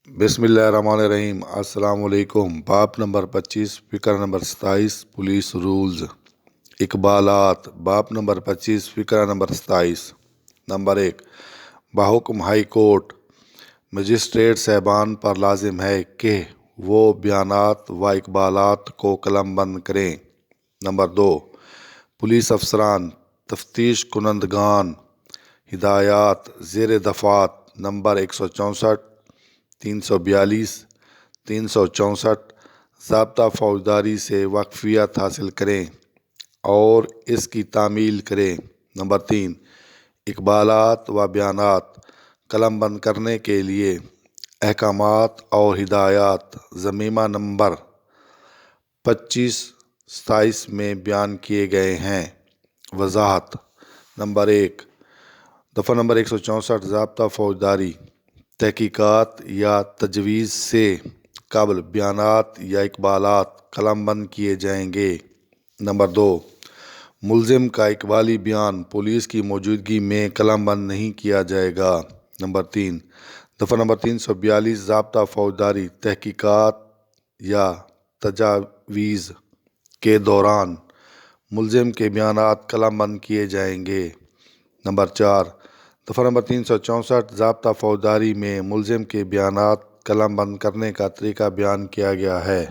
بسم اللہ الرحمن الرحیم۔ السلام علیکم۔ باب نمبر 25، فقرہ نمبر 27، پولیس رولز۔ اقبالات۔ باب نمبر 25، فقرہ نمبر 27۔ نمبر 1، بحکم ہائی کورٹ مجسٹریٹ صاحبان پر لازم ہے کہ وہ بیانات و اقبالات کو قلم بند کریں۔ نمبر 2، پولیس افسران، تفتیش کنندگان، ہدایات زیر دفعات نمبر 164، 342، 364 ضابطہ فوجداری سے واقفیت حاصل کریں اور اس کی تعمیل کریں۔ نمبر 3، اقبالات و بیانات قلم بند کرنے کے لیے احکامات اور ہدایات ضمیمہ نمبر 25-27 میں بیان کیے گئے ہیں۔ وضاحت۔ نمبر 1، دفعہ نمبر 164 ضابطہ فوجداری: تحقیقات یا تجویز سے قبل بیانات یا اقبالات قلم بند کیے جائیں گے۔ نمبر 2، ملزم کا اقبالی بیان پولیس کی موجودگی میں قلم بند نہیں کیا جائے گا۔ نمبر 3، دفعہ نمبر 342 ضابطہ فوجداری: تحقیقات یا تجاویز کے دوران ملزم کے بیانات قلم بند کیے جائیں گے۔ نمبر 4، دفعہ نمبر 364 ضابطہ فوجداری میں ملزم کے بیانات قلم بند کرنے کا طریقہ بیان کیا گیا ہے۔